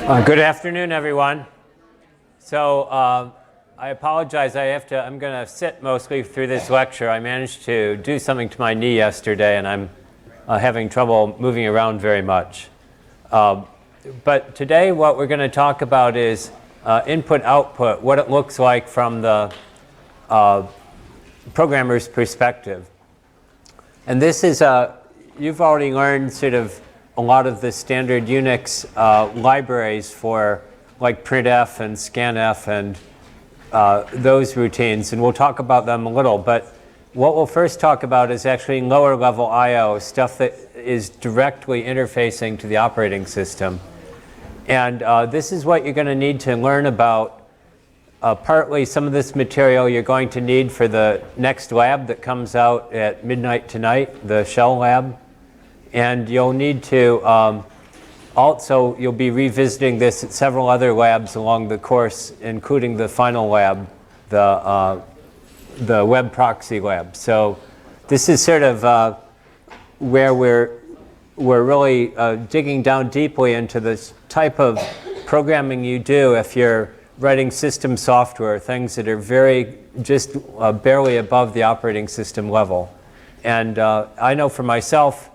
Good afternoon, everyone. So I apologize. I'm going to sit mostly through this lecture. I managed to do something to my knee yesterday, and I'm having trouble moving around very much. But today, what we're going to talk about is input-output, what it looks like from the programmer's perspective. And this is you've already learned sort of a lot of the standard Unix libraries for like printf and scanf and those routines, and we'll talk about them a little. But what we'll first talk about is actually lower level I/O, stuff that is directly interfacing to the operating system. And this is what you're going to need to learn about. Partly some of this material you're going to need for the next lab that comes out at midnight tonight, the Shell lab. And you'll need to also, you'll be revisiting this at several other labs along the course, including the final lab, the web proxy lab. So this is sort of where we're really digging down deeply into this type of programming you do if you're writing system software, things that are very just barely above the operating system level. And I know for myself,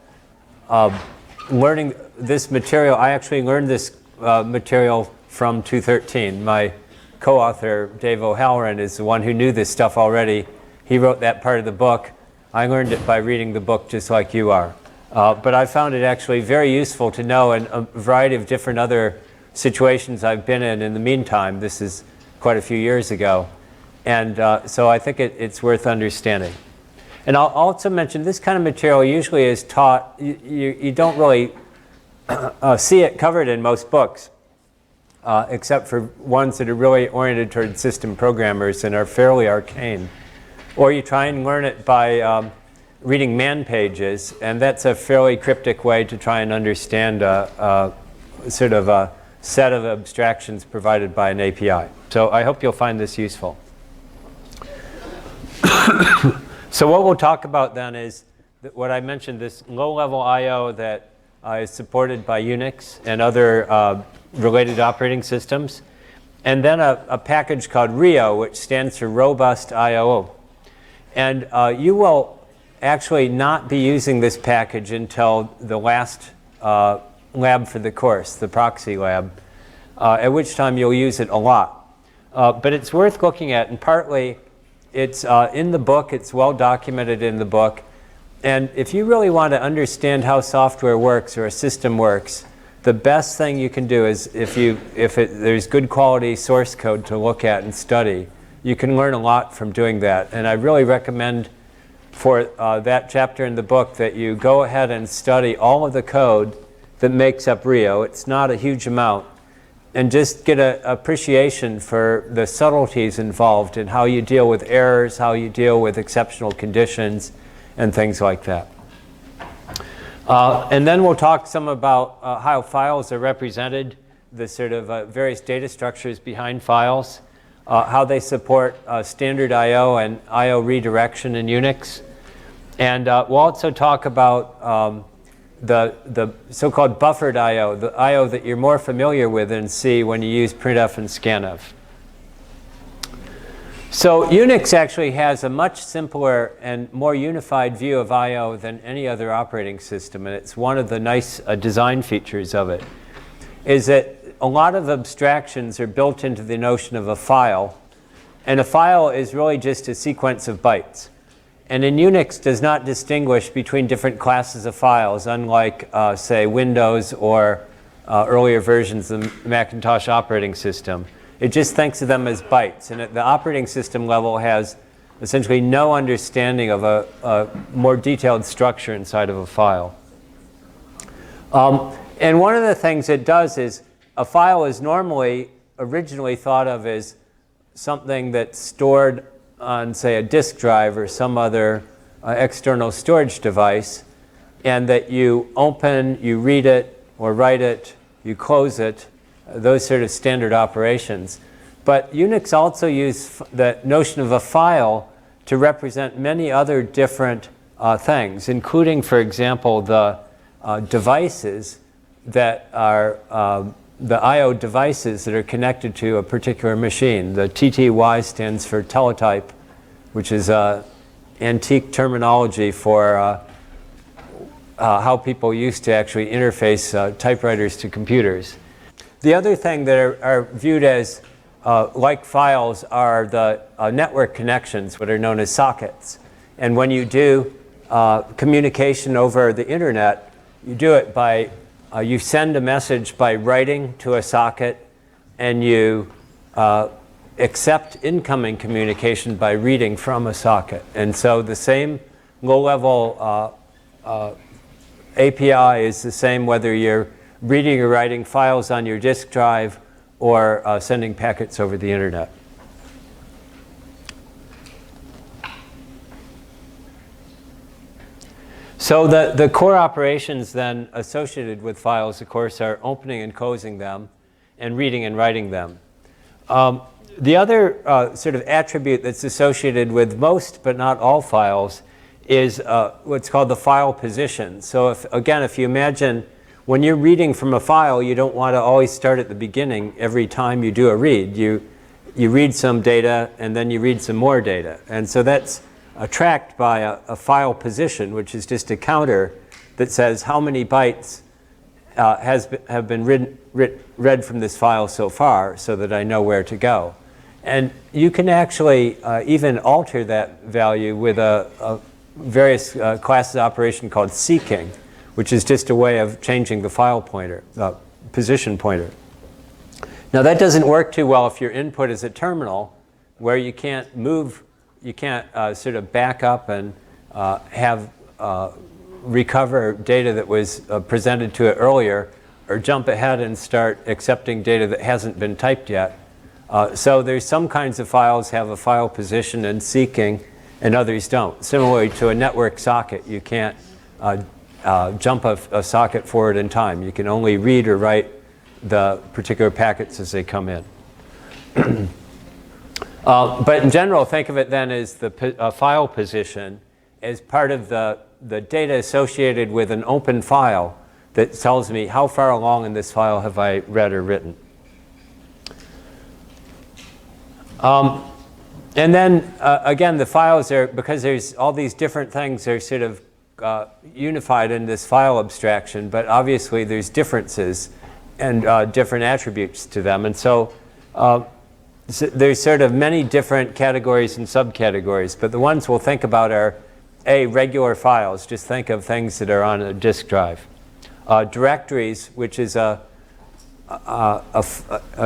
learning this material, I actually learned this material from 213. My co-author, Dave O'Halloran, is the one who knew this stuff already. He wrote that part of the book. I learned it by reading the book just like you are. But I found it actually very useful to know in a variety of different other situations I've been in the meantime. This is quite a few years ago. And so I think it's worth understanding. And I'll also mention this kind of material usually is taught, you don't really see it covered in most books, except for ones that are really oriented toward system programmers and are fairly arcane. Or you try and learn it by reading man pages, and that's a fairly cryptic way to try and understand sort of a set of abstractions provided by an API. So I hope you'll find this useful. So what we'll talk about then is what I mentioned, this low-level I/O that is supported by Unix and other related operating systems, and then a package called RIO, which stands for Robust I/O. And you will actually not be using this package until the last lab for the course, the proxy lab, at which time you'll use it a lot. But it's worth looking at, and partly it's in the book, it's well documented in the book. And if you really want to understand how software works or a system works, the best thing you can do is there's good quality source code to look at and study, you can learn a lot from doing that. And I really recommend for that chapter in the book that you go ahead and study all of the code that makes up RIO. It's not a huge amount. And just get an appreciation for the subtleties involved in how you deal with errors, how you deal with exceptional conditions, and things like that. And then we'll talk some about how files are represented, the sort of various data structures behind files, how they support standard I/O and I/O redirection in Unix. And we'll also talk about the so-called buffered I/O, the I/O that you're more familiar with in C when you use printf and scanf. So Unix actually has a much simpler and more unified view of I/O than any other operating system, and it's one of the nice design features of it, is that a lot of abstractions are built into the notion of a file, and a file is really just a sequence of bytes. And in Unix does not distinguish between different classes of files, unlike, say, Windows or earlier versions of the Macintosh operating system. It just thinks of them as bytes. And at the operating system level has essentially no understanding of a more detailed structure inside of a file. And one of the things it does is a file is originally thought of as something that's stored on, say, a disk drive or some other external storage device, and that you open, you read it, or write it, you close it, those sort of standard operations. But Unix also uses the notion of a file to represent many other different things, including, for example, the devices that are the I/O devices that are connected to a particular machine. The TTY stands for teletype, which is antique terminology for how people used to actually interface typewriters to computers. The other thing that are viewed as like files are the network connections, what are known as sockets. And when you do communication over the internet, you do it by, you send a message by writing to a socket, and you accept incoming communication by reading from a socket. And so the same low-level API is the same whether you're reading or writing files on your disk drive or sending packets over the internet. So the core operations then associated with files, of course, are opening and closing them and reading and writing them. The other sort of attribute that's associated with most but not all files is what's called the file position. So if you imagine when you're reading from a file, you don't want to always start at the beginning every time you do a read. You read some data and then you read some more data. And so that's tracked by a file position, which is just a counter that says how many bytes have been read from this file so far, so that I know where to go. And you can actually even alter that value with a various classes operation called seeking, which is just a way of changing the file pointer, position pointer. Now that doesn't work too well if your input is a terminal, where you can't move, you can't sort of back up and recover data that was presented to it earlier, or jump ahead and start accepting data that hasn't been typed yet. So there's some kinds of files have a file position and seeking, and others don't. Similarly to a network socket, you can't jump a socket forward in time. You can only read or write the particular packets as they come in. But in general, think of it then as the file position as part of the data associated with an open file that tells me how far along in this file have I read or written. And then, again, the files are, because there's all these different things, they're sort of unified in this file abstraction, but obviously there's differences and different attributes to them. And so there's sort of many different categories and subcategories, but the ones we'll think about are regular files. Just think of things that are on a disk drive. Directories, which is a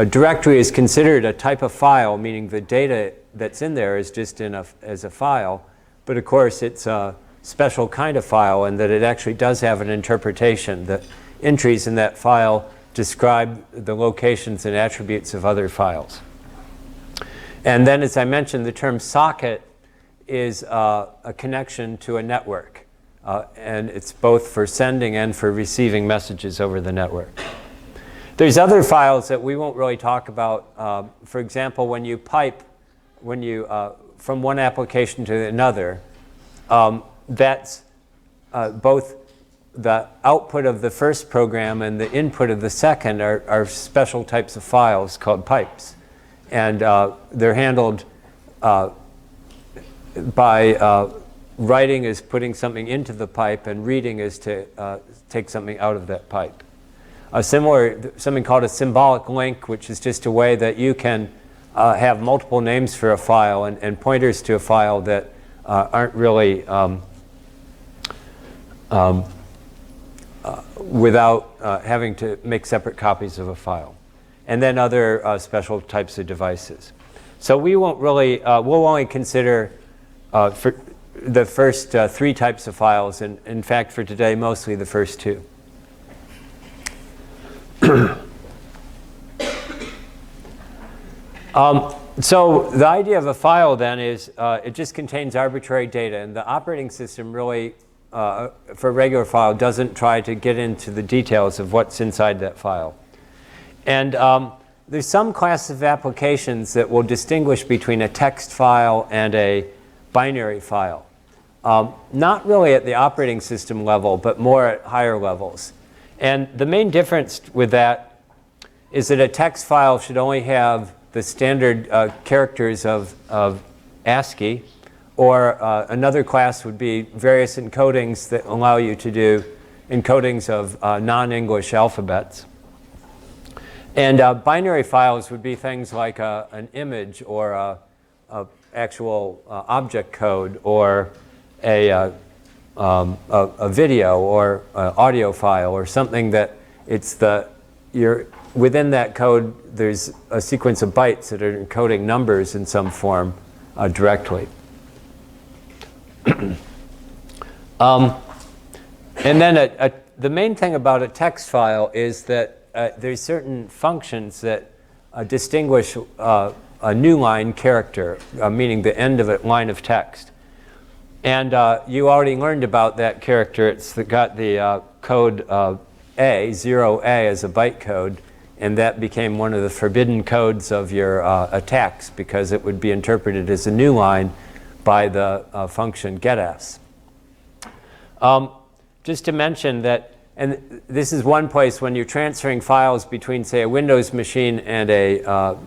directory is considered a type of file, meaning the data that's in there is just as a file, but of course it's a special kind of file, and that it actually does have an interpretation. The entries in that file describe the locations and attributes of other files. And then, as I mentioned, the term socket is a connection to a network, and it's both for sending and for receiving messages over the network. There's other files that we won't really talk about. For example, when you pipe, from one application to another, that's both the output of the first program and the input of the second are special types of files called pipes. And they're handled by writing is putting something into the pipe, and reading is to take something out of that pipe. Something called a symbolic link, which is just a way that you can have multiple names for a file and pointers to a file that aren't really without having to make separate copies of a file. And then other special types of devices. So we won't really, we'll only consider for the first three types of files, and in fact for today mostly the first two. So the idea of a file then is it just contains arbitrary data, and the operating system really, for a regular file, doesn't try to get into the details of what's inside that file. And there's some class of applications that will distinguish between a text file and a binary file. Not really at the operating system level, but more at higher levels. And the main difference with that is that a text file should only have the standard characters of ASCII, or another class would be various encodings that allow you to do encodings of non-English alphabets. And binary files would be things like an image or a actual object code, or a video or audio file, or something that within that code there's a sequence of bytes that are encoding numbers in some form directly. And then the main thing about a text file is that there's certain functions that distinguish a new line character, meaning the end of a line of text. And you already learned about that character. It's got the code A, 0A as a byte code, and that became one of the forbidden codes of your attacks, because it would be interpreted as a new line by the function getS. Just to mention that, and this is one place when you're transferring files between, say, a Windows machine and a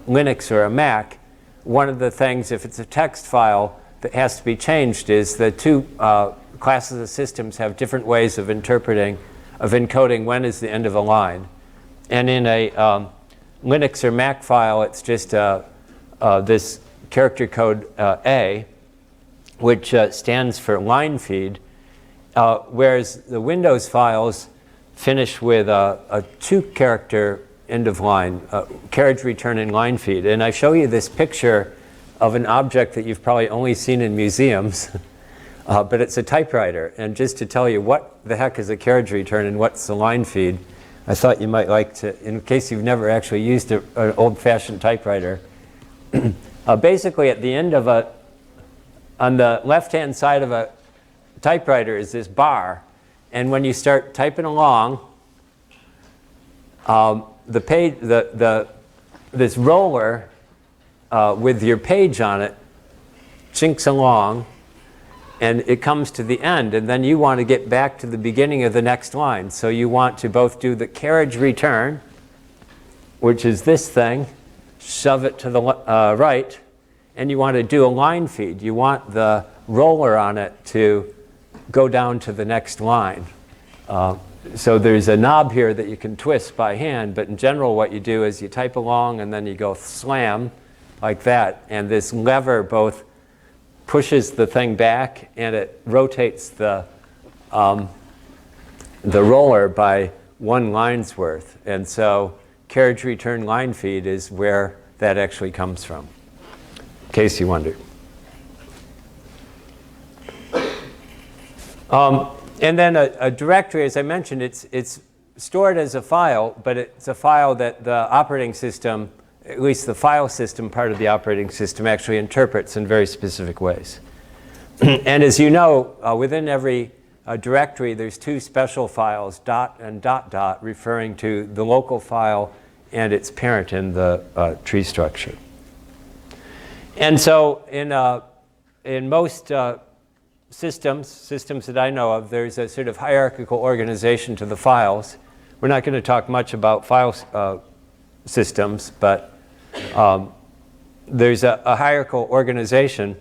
Linux or a Mac, one of the things, if it's a text file that has to be changed, is the two classes of systems have different ways of encoding when is the end of a line. And in a Linux or Mac file, it's just this character code A, which stands for line feed, whereas the Windows files finish with a two-character end of line, carriage return and line feed. And I show you this picture of an object that you've probably only seen in museums, but it's a typewriter. And just to tell you what the heck is a carriage return and what's the line feed, I thought you might like to, in case you've never actually used an old-fashioned typewriter. Basically, at the end of on the left-hand side of a typewriter is this bar, and when you start typing along, the page, this roller with your page on it chinks along, and it comes to the end, and then you want to get back to the beginning of the next line. So you want to both do the carriage return, which is this thing, shove it to the right, and you want to do a line feed. You want the roller on it to go down to the next line. So there's a knob here that you can twist by hand, but in general what you do is you type along and then you go slam like that, and this lever both pushes the thing back and it rotates the roller by one line's worth. And so carriage return line feed is where that actually comes from, in case you wondered. And then a directory, as I mentioned, it's stored as a file, but it's a file that the operating system, at least the file system part of the operating system, actually interprets in very specific ways. And as you know, within every directory, there's two special files, dot and dot dot, referring to the local file and its parent in the tree structure. And so in most systems that I know of, there's a sort of hierarchical organization to the files. We're not going to talk much about file systems, but there's a hierarchical organization,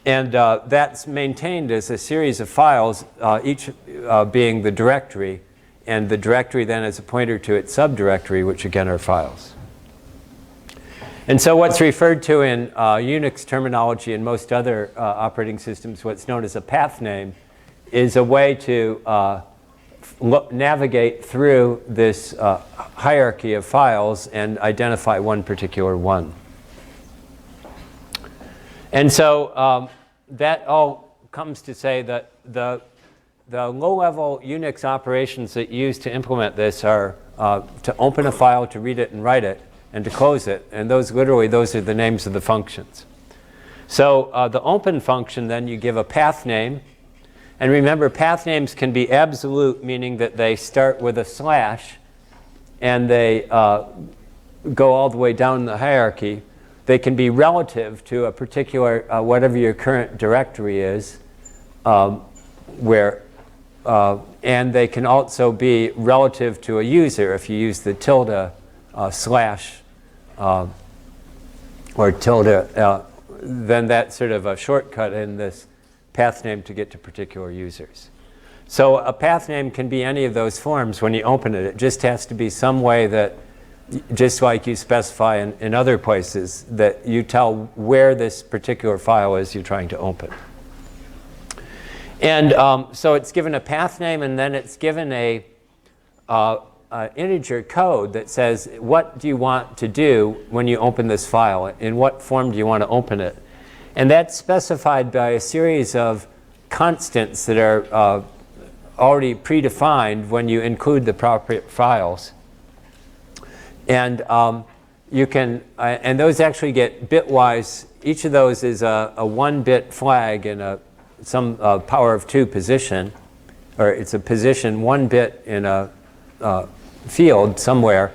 and that's maintained as a series of files, each being the directory, and the directory then is a pointer to its subdirectory, which again are files. And so what's referred to in Unix terminology and most other operating systems, what's known as a path name, is a way to navigate through this hierarchy of files and identify one particular one. And so that all comes to say that the low-level Unix operations that you use to implement this are to open a file, to read it and write it, and to close it. And those are the names of the functions. So the open function, then you give a path name. And remember, path names can be absolute, meaning that they start with a slash and they go all the way down the hierarchy. They can be relative to a particular, whatever your current directory is, and they can also be relative to a user if you use the tilde slash or tilde, then that's sort of a shortcut in this path name to get to particular users. So a path name can be any of those forms when you open it. It just has to be some way that, just like you specify in other places, that you tell where this particular file is you're trying to open. And so it's given a path name, and then it's given a integer code that says, what do you want to do when you open this file? In what form do you want to open it? And that's specified by a series of constants that are already predefined when you include the appropriate files. And you can, and those actually get bitwise. Each of those is a 1-bit flag in some power of 2 position, or it's a position 1 bit in a field somewhere.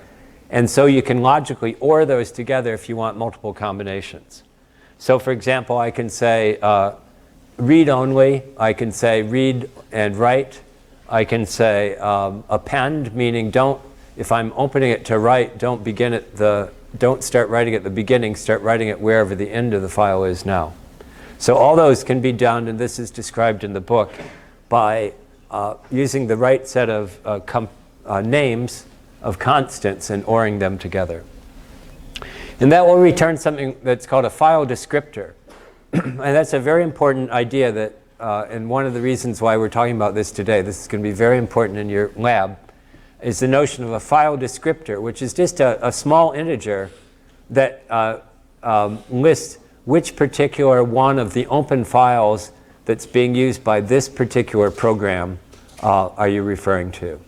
And so you can logically OR those together if you want multiple combinations. So for example, I can say read only. I can say read and write. I can say append, meaning don't, if I'm opening it to write, don't start writing at the beginning, start writing it wherever the end of the file is now. So all those can be done, and this is described in the book, by using the right set of names of constants and ORing them together. And that will return something that's called a file descriptor. And that's a very important idea that, and one of the reasons why we're talking about this today, this is going to be very important in your lab, is the notion of a file descriptor, which is just a small integer that lists which particular one of the open files that's being used by this particular program are you referring to.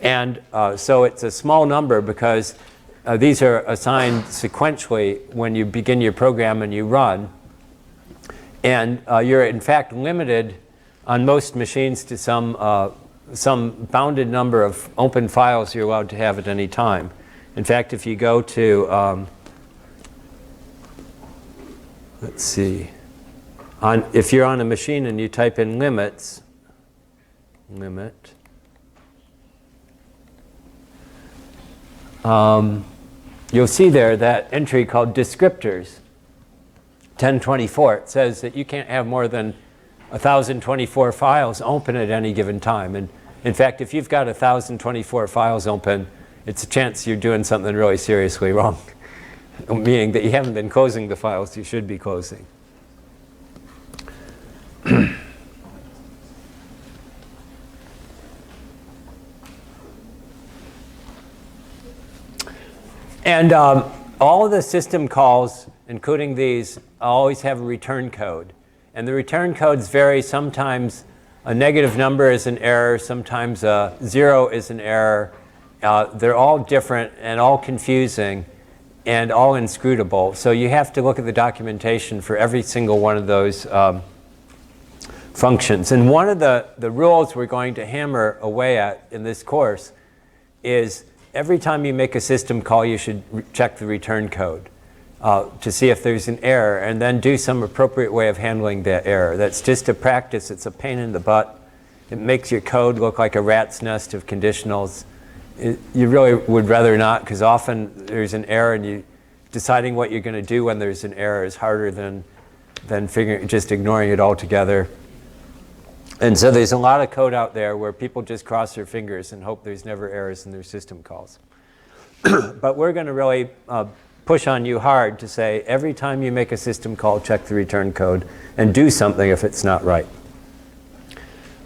And so it's a small number because these are assigned sequentially when you begin your program and you run. And you're in fact limited on most machines to some bounded number of open files you're allowed to have at any time. In fact, if you go to, let's see, if you're on a machine and you type in limit, you'll see there that entry called descriptors, 1024. It says that you can't have more than 1,024 files open at any given time. And in fact, if you've got 1,024 files open, it's a chance you're doing something really seriously wrong, meaning that you haven't been closing the files you should be closing. And all of the system calls, including these, always have a return code. And the return codes vary. Sometimes a negative number is an error. Sometimes a 0 is an error. They're all different and all confusing and all inscrutable. So you have to look at the documentation for every single one of those functions. And one of the rules we're going to hammer away at in this course is every time you make a system call, you should check the return code to see if there's an error, and then do some appropriate way of handling that error. That's just a practice. It's a pain in the butt. It makes your code look like a rat's nest of conditionals. You really would rather not, because often there's an error, and deciding what you're going to do when there's an error is harder than just ignoring it altogether. And so there's a lot of code out there where people just cross their fingers and hope there's never errors in their system calls. But we're going to really push on you hard to say every time you make a system call, check the return code and do something if it's not right.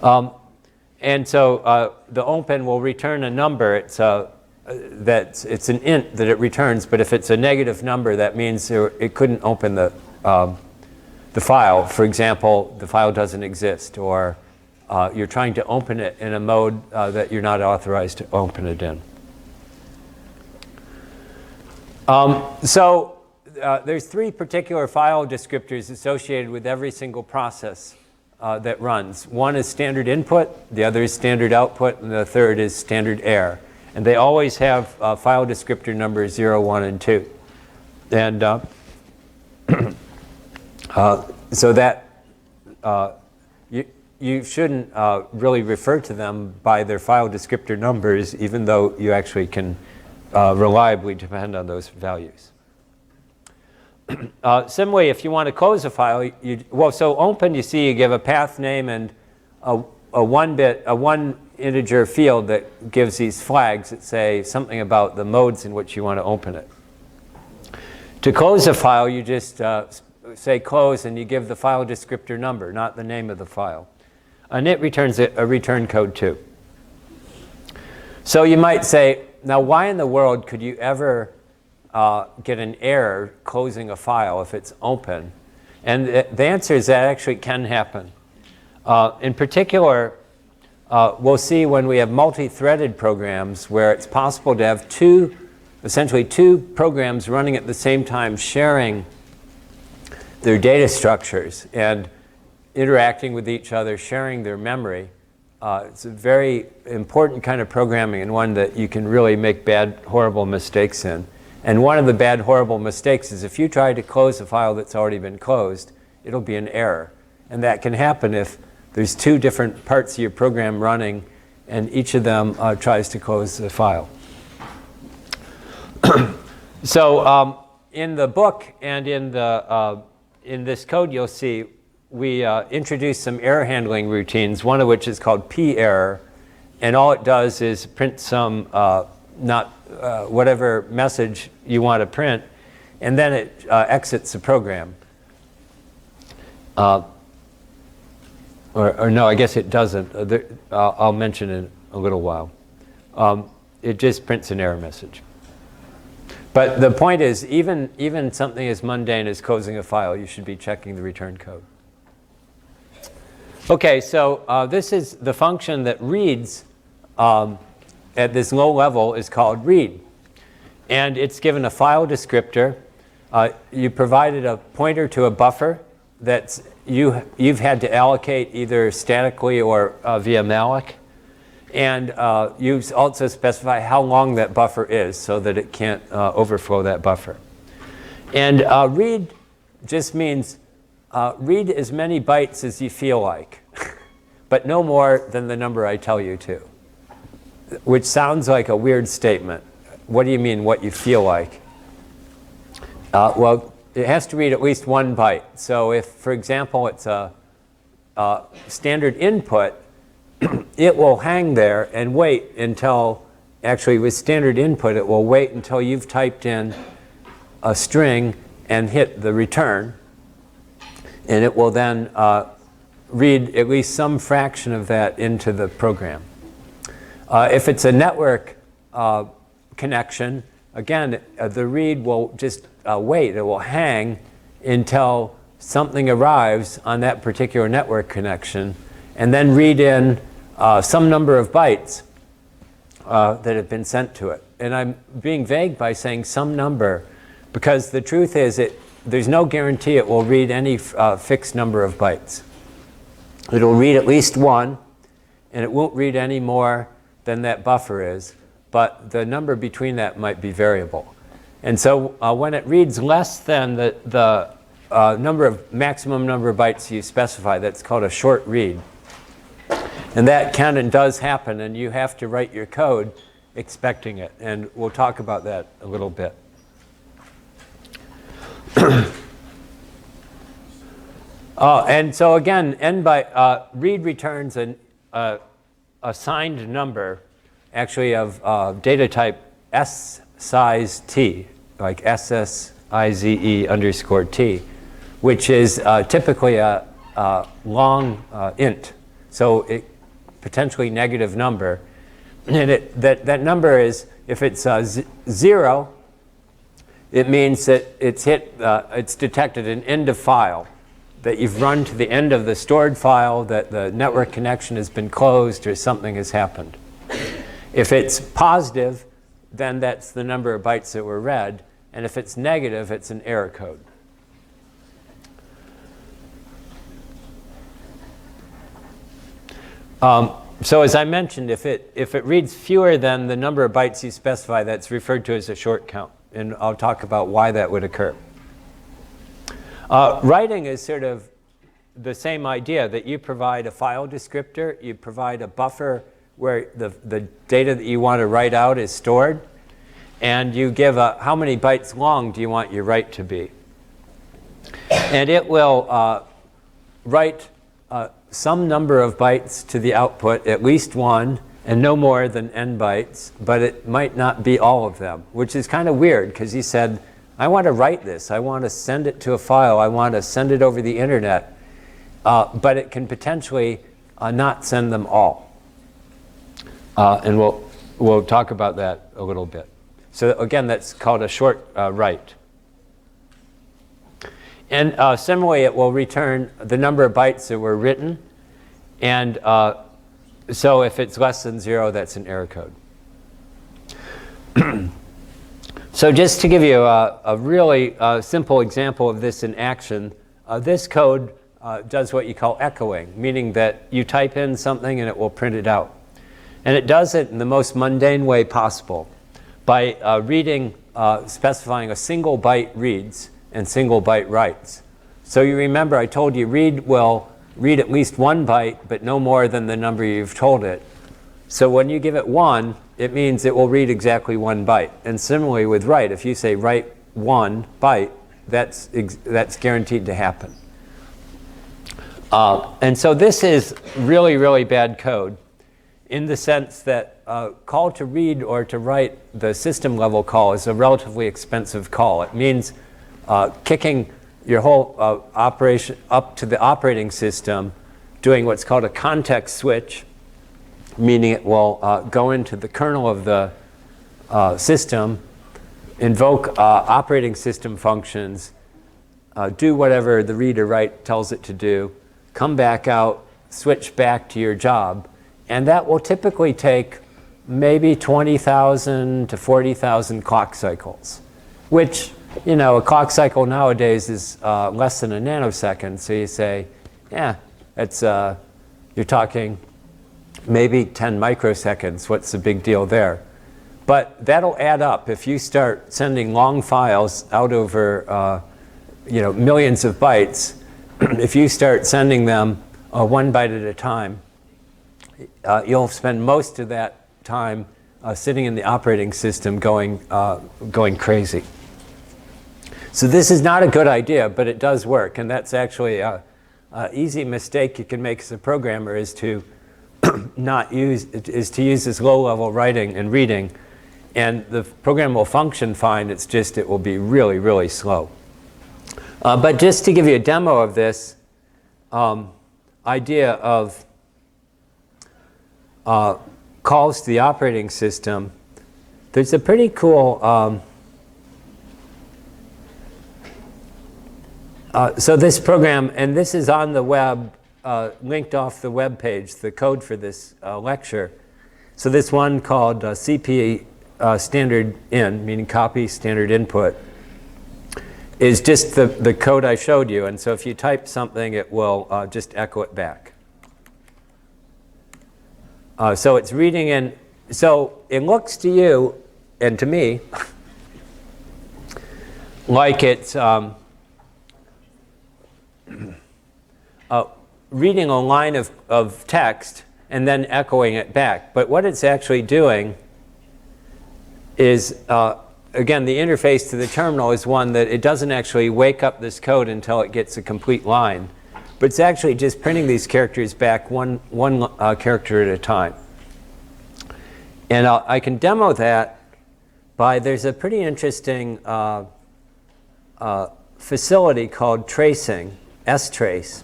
And so the open will return a number. It's an int that it returns, but if it's a negative number, that means it couldn't open the file. For example, the file doesn't exist, or you're trying to open it in a mode that you're not authorized to open it in. So there's 3 particular file descriptors associated with every single process that runs. One is standard input, the other is standard output, and the third is standard error. And they always have file descriptor numbers 0, 1, and 2. And so that you shouldn't really refer to them by their file descriptor numbers, even though you actually can reliably depend on those values. Similarly, if you want to close a file, so open, you see, you give a path name and a one integer field that gives these flags that say something about the modes in which you want to open it. To close a file, you just say close, and you give the file descriptor number, not the name of the file. And it returns a return code too. So you might say, now why in the world could you ever get an error closing a file if it's open? And the answer is that actually can happen. In particular, we'll see when we have multi-threaded programs where it's possible to have essentially two programs running at the same time, sharing their data structures and interacting with each other, sharing their memory. It's a very important kind of programming, and one that you can really make bad, horrible mistakes in. And one of the bad, horrible mistakes is if you try to close a file that's already been closed, it'll be an error. And that can happen if there's two different parts of your program running, and each of them tries to close the file. So in the book and in this code, you'll see we introduced some error handling routines, one of which is called p-error. And all it does is print some whatever message you want to print, and then it exits the program. Or no, I guess it doesn't. I'll mention in a little while. It just prints an error message. But the point is, even something as mundane as closing a file, you should be checking the return code. OK, so this is the function that reads at this low level is called read. And it's given a file descriptor. You provided a pointer to a buffer that you've had to allocate either statically or via malloc. And you also specify how long that buffer is so that it can't overflow that buffer. And read just means read as many bytes as you feel like, but no more than the number I tell you to, which sounds like a weird statement. What do you mean, what you feel like? Well, it has to read at least 1 byte. So if, for example, it's a standard input, it will hang there and wait until, actually with standard input, it will wait until you've typed in a string and hit the return. And it will then read at least some fraction of that into the program. If it's a network connection, again, the read will just wait. It will hang until something arrives on that particular network connection, and then read in some number of bytes that have been sent to it. And I'm being vague by saying some number, because the truth is there's no guarantee it will read any fixed number of bytes. It'll read at least 1, and it won't read any more than that buffer is, but the number between that might be variable. And so when it reads less than the maximum number of bytes you specify, that's called a short read. And that can and does happen, and you have to write your code expecting it. And we'll talk about that a little bit. And so again, read returns an assigned number, actually of data type s size t, like SSIZE underscore t, which is typically a long int, so it potentially negative number. And that number is, if it's 0, it means that it's detected an end of file, that you've run to the end of the stored file, that the network connection has been closed or something has happened. If it's positive, then that's the number of bytes that were read. And if it's negative, it's an error code. So as I mentioned, if it reads fewer than the number of bytes you specify, that's referred to as a short count. And I'll talk about why that would occur. Writing is sort of the same idea, that you provide a file descriptor, you provide a buffer where the data that you want to write out is stored, and you give how many bytes long do you want your write to be. And it will write some number of bytes to the output, at least one, and no more than n bytes, but it might not be all of them, which is kind of weird because he said, I want to write this. I want to send it to a file. I want to send it over the internet. But it can potentially not send them all. And we'll talk about that a little bit. So again, that's called a short write. And similarly, it will return the number of bytes that were written. And so if it's less than 0, that's an error code. So just to give you a really simple example of this in action, this code does what you call echoing, meaning that you type in something and it will print it out. And it does it in the most mundane way possible by specifying a single byte reads and single byte writes. So you remember I told you read will read at least 1 byte, but no more than the number you've told it. So when you give it 1, it means it will read exactly 1 byte. And similarly with write, if you say write 1 byte, that's guaranteed to happen. And so this is really, really bad code in the sense that call to read or to write, the system level call, is a relatively expensive call. It means kicking your whole operation up to the operating system, doing what's called a context switch, meaning it will go into the kernel of the system, invoke operating system functions, do whatever the read or write tells it to do, come back out, switch back to your job. And that will typically take maybe 20,000 to 40,000 clock cycles, which, you know, a clock cycle nowadays is less than a nanosecond. So you say, yeah, it's, you're talking maybe 10 microseconds. What's the big deal there? But that'll add up. If you start sending long files out over millions of bytes, if you start sending them 1 byte at a time, you'll spend most of that time sitting in the operating system going crazy. So this is not a good idea, but it does work. And that's actually an easy mistake you can make as a programmer, is to use this low-level writing and reading. And the program will function fine. It's just it will be really, really slow. But just to give you a demo of this idea of calls to the operating system, there's a pretty cool so this program, and this is on the web, linked off the web page, the code for this lecture. So this one called CP standard in, meaning copy standard input, is just the code I showed you. And so if you type something, it will just echo it back. So it's reading in. So it looks to you and to me like it's reading a line of text and then echoing it back. But what it's actually doing is, again, the interface to the terminal is one that it doesn't actually wake up this code until it gets a complete line. But it's actually just printing these characters back one character at a time. And I can demo that by, there's a pretty interesting facility called tracing, strace.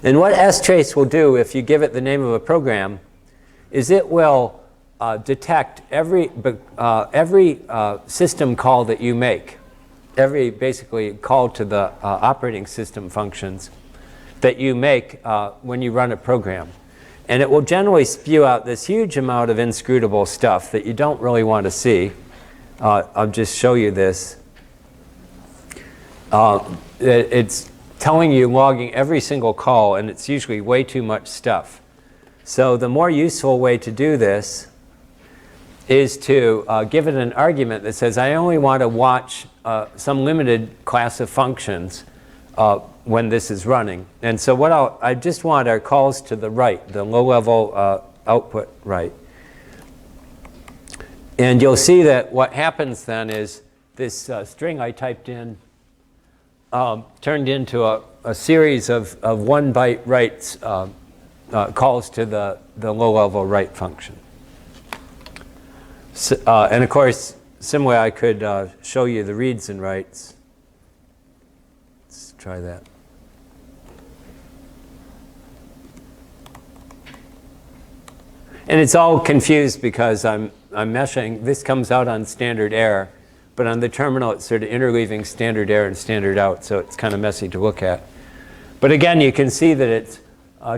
And what strace will do, if you give it the name of a program, is it will detect every system call that you make, every basically call to the operating system functions that you make when you run a program. And it will generally spew out this huge amount of inscrutable stuff that you don't really want to see. I'll just show you this. It's telling you, logging every single call, and it's usually way too much stuff. So the more useful way to do this is to give it an argument that says, I only want to watch some limited class of functions when this is running. And so what I just want our calls to the write, the low-level output write. And you'll see that what happens then is this string I typed in turned into a series of 1 byte writes calls to the low-level write function. So, and of course, similarly, I could show you the reads and writes. Let's try that. And it's all confused because I'm meshing. This comes out on standard error, but on the terminal, it's sort of interleaving standard error and standard out, so it's kind of messy to look at. But again, you can see that it's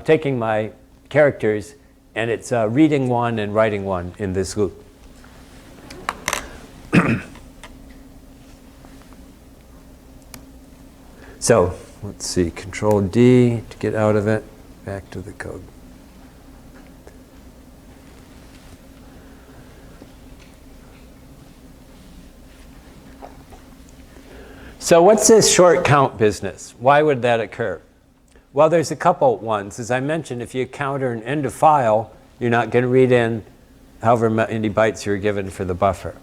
taking my characters, and it's reading 1 and writing 1 in this loop. So let's see, Control D to get out of it, back to the code. So what's this short count business? Why would that occur? Well, there's a couple ones. As I mentioned, if you counter an end of file, you're not going to read in however many bytes you're given for the buffer.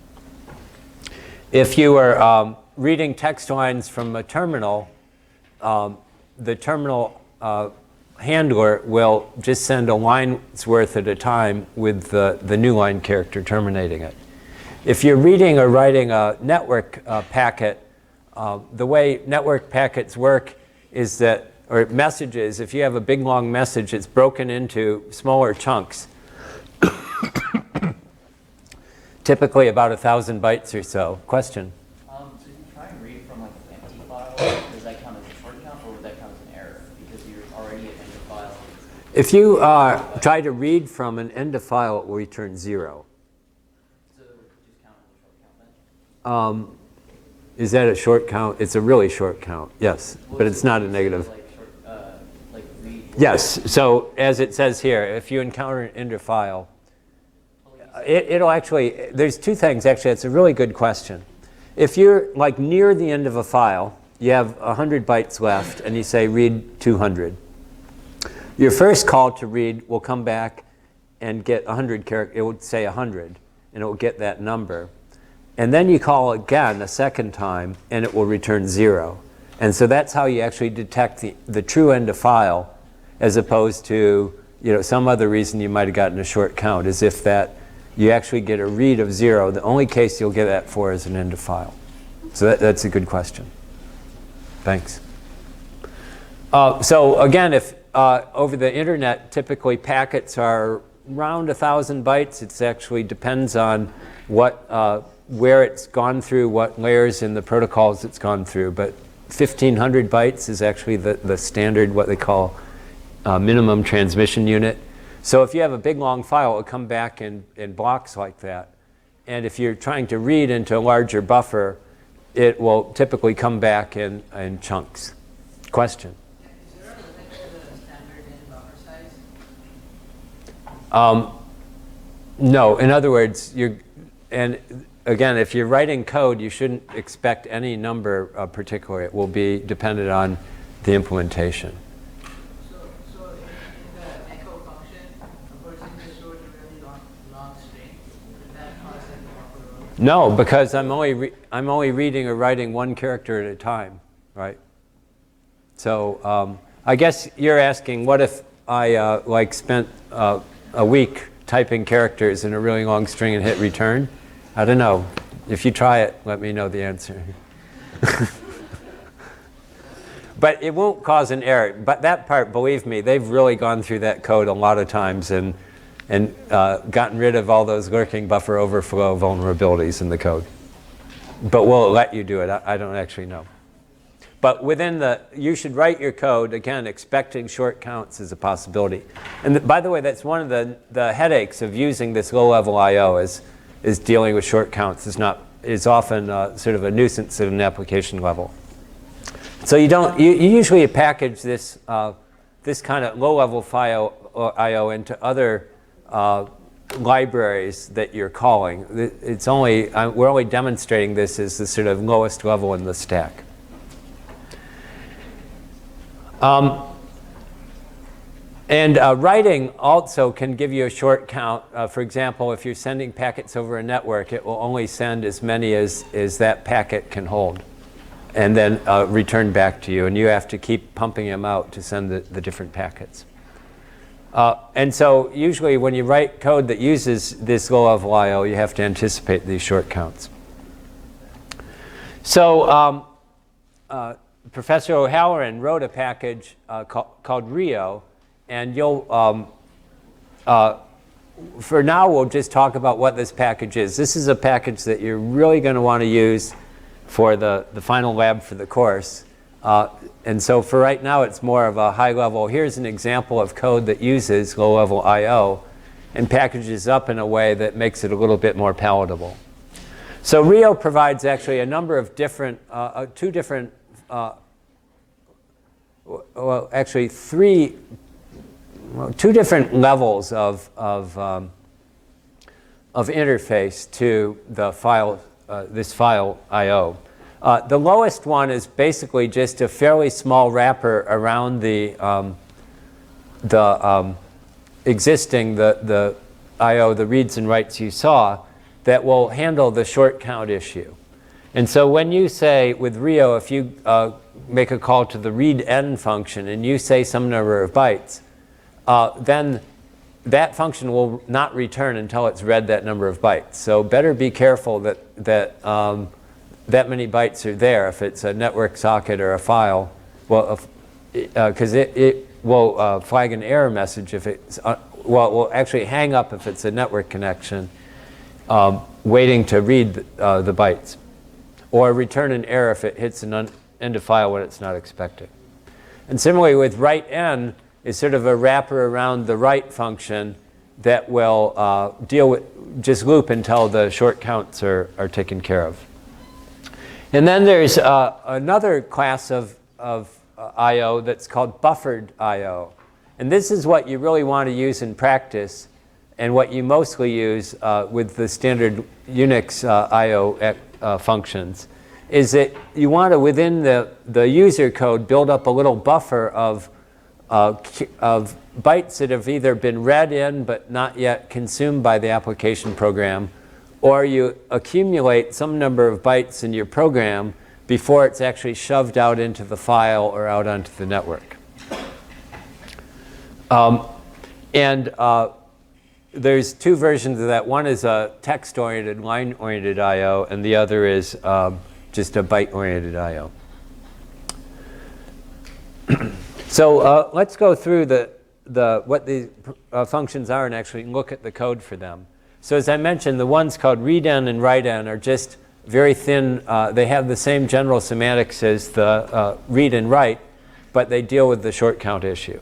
If you are reading text lines from a terminal, the terminal handler will just send a line's worth at a time with the new line character terminating it. If you're reading or writing a network packet, the way network packets work is that, or messages, if you have a big long message, it's broken into smaller chunks, typically about 1,000 bytes or so. Question? So if you try and read from like an empty file, does that count as a short count or would that count as an error? Because you're already at end of file. If you try to read from an end of file, it will return 0. So it would just count as a short count then? Is that a short count? It's a really short count, yes, Well, but it's not a negative. Like short, like read. Yes, so as it says here, if you encounter an end of file, it'll actually, there's two things actually, it's a really good question. If you're like near the end of a file, you have 100 bytes left and you say read 200. Your first call to read will come back and get 100 characters, it would say 100 and it will get that number. And then you call again a second time and it will return 0. And so that's how you actually detect the true end of file as opposed to some other reason you might have gotten a short count, is if that you actually get a read of 0. The only case you'll get that for is an end of file. So that's a good question. Thanks. So again, if over the internet, typically packets are around 1,000 bytes. It actually depends on where it's gone through, what layers in the protocols it's gone through. But 1,500 bytes is actually the standard, what they call minimum transmission unit. So if you have a big long file, it'll come back in blocks like that. And if you're trying to read into a larger buffer, it will typically come back in chunks. Question? Is there a limit to the standard in buffer size? No. In other words, and again, if you're writing code, you shouldn't expect any number particularly. It will be dependent on the implementation. So in the echo function, a person just wrote a really long string. Does that cause like a buffer overflow? No, because I'm only reading or writing one character at a time, right? So I guess you're asking, what if I spent a week typing characters in a really long string and hit return? I don't know. If you try it, let me know the answer. But it won't cause an error. But that part, believe me, they've really gone through that code a lot of times and gotten rid of all those lurking buffer overflow vulnerabilities in the code. But will it let you do it? I don't actually know. But you should write your code, again, expecting short counts is a possibility. And by the way, that's one of the headaches of using this low-level I/O is dealing with short counts. Is often sort of a nuisance at an application level. So you usually package this kind of low-level file I/O into other libraries that you're calling. We're only demonstrating this as the sort of lowest level in the stack. And writing also can give you a short count. For example, if you're sending packets over a network, it will only send as many as that packet can hold, and then return back to you. And you have to keep pumping them out to send the different packets. And so usually when you write code that uses this low-level I/O, you have to anticipate these short counts. So Professor O'Halloran wrote a package called Rio. And you'll, for now, we'll just talk about what this package is. This is a package that you're really going to want to use for the final lab for the course. And so for right now, it's more of a high level. Here's an example of code that uses low-level I/O and packages up in a way that makes it a little bit more palatable. So Rio provides actually a number of different, two different, well, actually two different levels of interface to the file, this file I/O. The lowest one is basically just a fairly small wrapper around the existing the I/O, the reads and writes you saw, that will handle the short count issue. And so when you say with Rio, if you make a call to the readN function and you say some number of bytes, then that function will not return until it's read that number of bytes. So better be careful that that many bytes are there if it's a network socket or a file. Well, because it will flag an error message if it's, well, it will actually hang up if it's a network connection waiting to read the bytes, or return an error if it hits an end of file when it's not expected. And similarly with writeN, is sort of a wrapper around the write function that will deal with, just loop until the short counts are taken care of. And then there's another class of I/O that's called buffered I/O. And this is what you really want to use in practice, and what you mostly use with the standard Unix I/O functions, is that you want to, within the user code, build up a little buffer of bytes that have either been read in but not yet consumed by the application program, or you accumulate some number of bytes in your program before it's actually shoved out into the file or out onto the network. There's two versions of that. One is a text-oriented, line-oriented I/O, and the other is just a byte-oriented I/O. So let's go through what the functions are and actually look at the code for them. So as I mentioned, the ones called readN and writeN are just very thin. They have the same general semantics as the read and write, but they deal with the short count issue.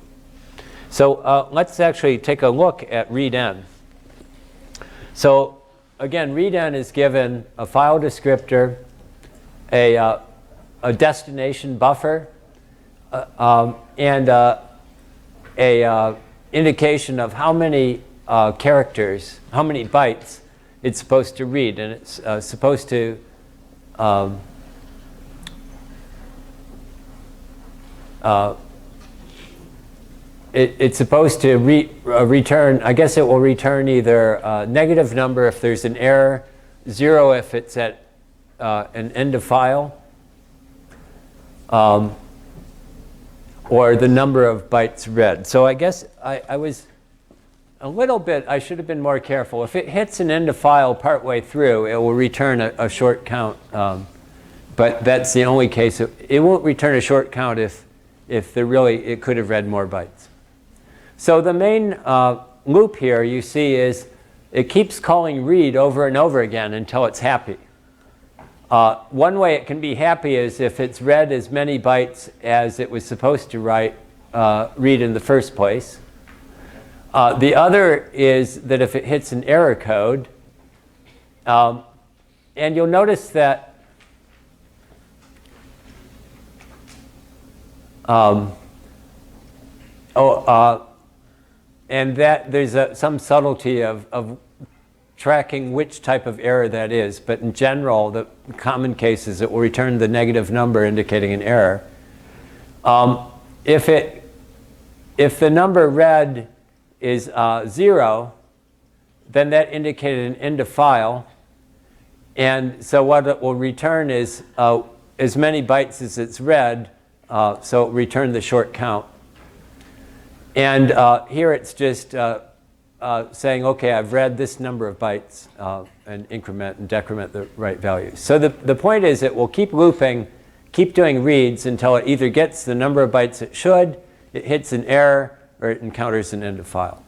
So let's actually take a look at readN. So again, readN is given a file descriptor, a destination buffer, and a indication of how many characters, how many bytes it's supposed to read. And it's supposed to it's supposed to return, I guess it will return either a negative number if there's an error, 0 if it's at an end of file, or the number of bytes read. So I guess I was a little bit, I should have been more careful. If it hits an end of file partway through, it will return a short count. But that's the only case. It won't return a short count if it could have read more bytes. So the main loop here you see is it keeps calling read over and over again until it's happy. One way it can be happy is if it's read as many bytes as it was supposed to read in the first place. The other is that if it hits an error code, and you'll notice that and that there's some subtlety of tracking which type of error that is. But in general, the common case is it will return the negative number indicating an error. If it if the number read is 0, then that indicated an end of file. And so what it will return is as many bytes as it's read, so it returned the short count. And here it's just saying, OK, I've read this number of bytes and increment and decrement the right values. So the point is it will keep looping, keep doing reads until it either gets the number of bytes it should, it hits an error, or it encounters an end of file.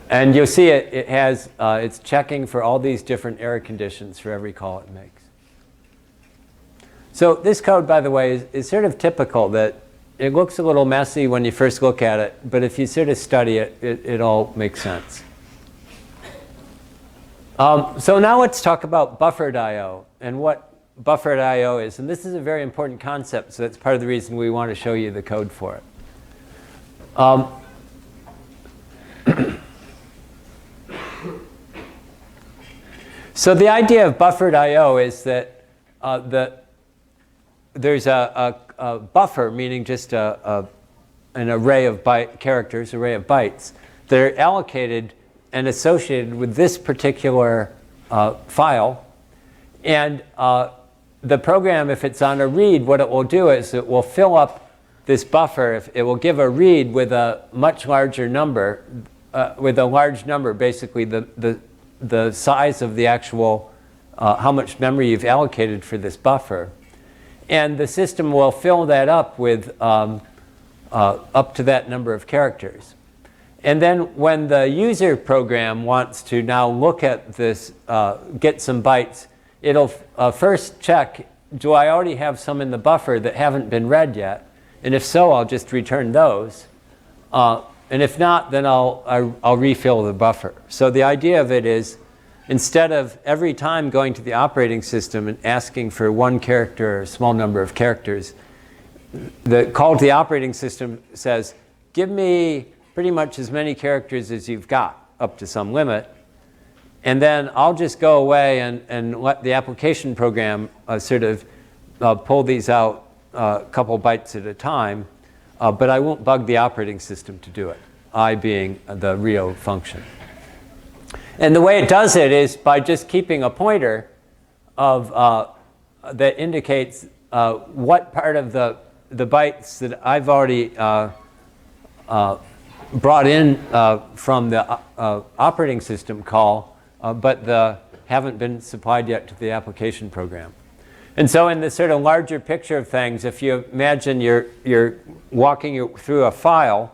And you'll see it has, it's checking for all these different error conditions for every call it makes. So this code, by the way, is sort of typical that it looks a little messy when you first look at it, but if you sort of study it, it all makes sense. So now let's talk about buffered I/O and what buffered I/O is. And this is a very important concept, so that's part of the reason we want to show you the code for it. So the idea of buffered I/O is that there's a buffer, meaning just an array of characters, array of bytes, that are allocated and associated with this particular file. And the program, if it's on a read, what it will do is it will fill up this buffer. It will give a read with a much larger number, with a large number, basically the size of the actual, how much memory you've allocated for this buffer. And the system will fill that up with up to that number of characters. And then when the user program wants to now look at this, get some bytes, it'll first check, do I already have some in the buffer that haven't been read yet? And if so, I'll just return those. And if not, then I'll refill the buffer. So the idea of it is, instead of every time going to the operating system and asking for one character or a small number of characters, the call to the operating system says, give me pretty much as many characters as you've got, up to some limit. And then I'll just go away and let the application program sort of pull these out a couple bytes at a time. But I won't bug the operating system to do it, I being the Rio function. And the way it does it is by just keeping a pointer of, that indicates what part of the bytes that I've already brought in from the operating system call, but haven't been supplied yet to the application program. And so in the sort of larger picture of things, if you imagine you're walking through a file,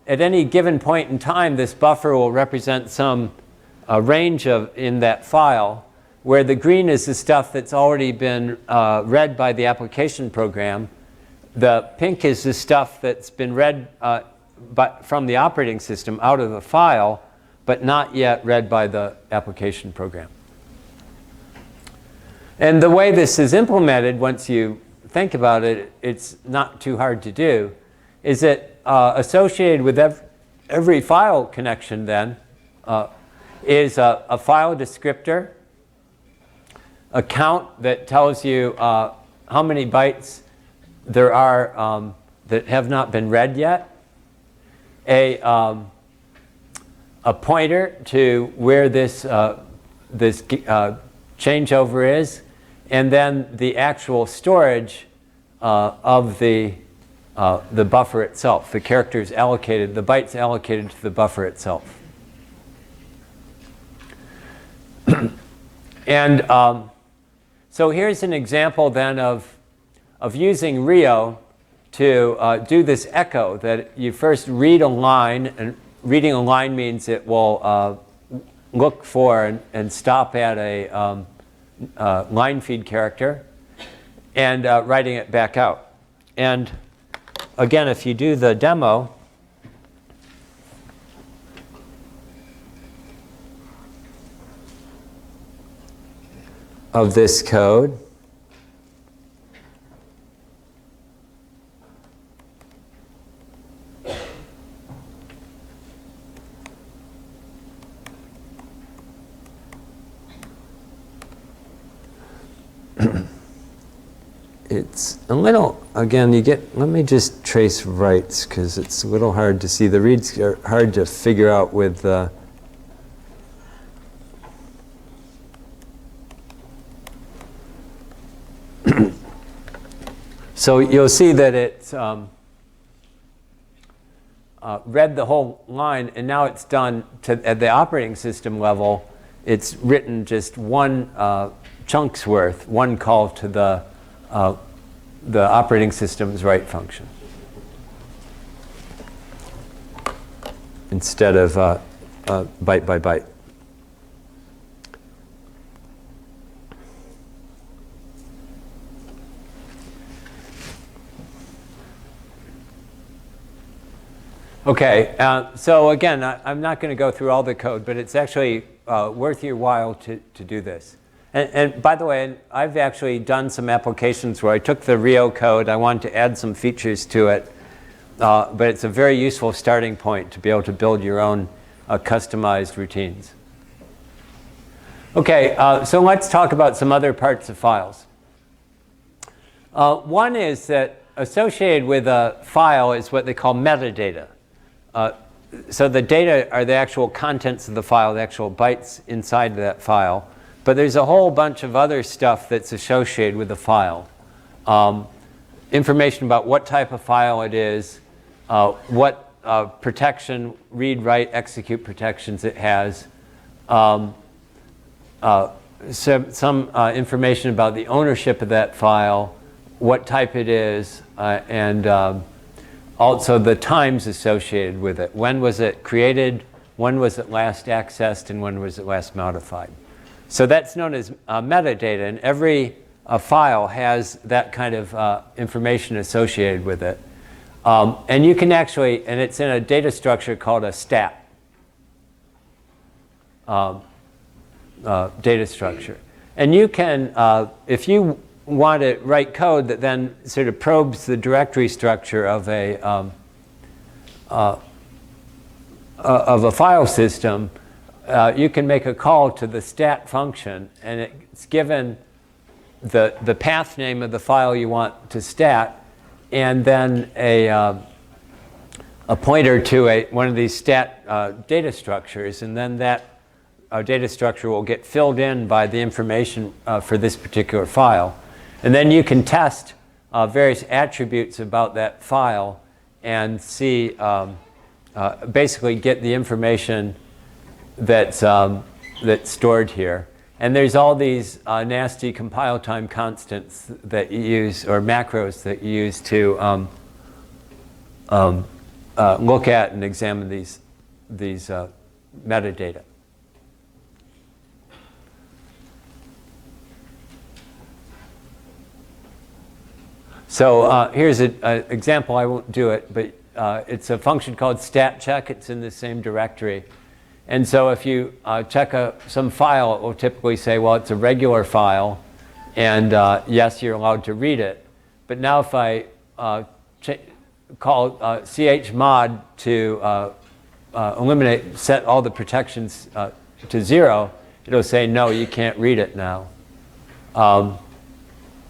at any given point in time, this buffer will represent some range in that file, where the green is the stuff that's already been read by the application program. The pink is the stuff that's been read from the operating system out of the file, but not yet read by the application program. And the way this is implemented, once you think about it, it's not too hard to do, is that associated with every file connection then is a file descriptor, a count that tells you how many bytes there are that have not been read yet, a pointer to where this changeover is, and then the actual storage of the buffer itself, the characters allocated, the bytes allocated to the buffer itself. And so here's an example then of using Rio to do this echo, that you first read a line, and reading a line means it will look for and stop at a line feed character, and writing it back out. And again, if you do the demo, of this code, it's a little, again, let me just trace writes because it's a little hard to see. The reads are hard to figure out with so you'll see that it's read the whole line, and now it's done at the operating system level. It's written just one chunk's worth, one call to the operating system's write function, instead of byte by byte. Okay, so again, I'm not going to go through all the code, but it's actually worth your while to do this. And by the way, I've actually done some applications where I took the Rio code, I wanted to add some features to it, but it's a very useful starting point to be able to build your own customized routines. Okay, so let's talk about some other parts of files. One is that associated with a file is what they call metadata. So the data are the actual contents of the file, the actual bytes inside of that file. But there's a whole bunch of other stuff that's associated with the file. Information about what type of file it is, what protection, read, write, execute protections it has, some information about the ownership of that file, what type it is, and also the times associated with it. When was it created? When was it last accessed? And when was it last modified? So that's known as metadata, and every file has that kind of information associated with it. And you can actually, and it's in a data structure called a stat data structure. And you can, if you want to write code that then sort of probes the directory structure of a file system, you can make a call to the stat function, and it's given the path name of the file you want to stat, and then a pointer to one of these stat data structures, and then that data structure will get filled in by the information for this particular file. And then you can test various attributes about that file and see, basically get the information that's stored here. And there's all these nasty compile time constants that you use, or macros that you use to look at and examine these metadata. So here's an example. I won't do it, but it's a function called stat check. It's in the same directory. And so if you check some file, it will typically say, well, it's a regular file, and yes, you're allowed to read it. But now if I call chmod to set all the protections to 0, it'll say, no, you can't read it now.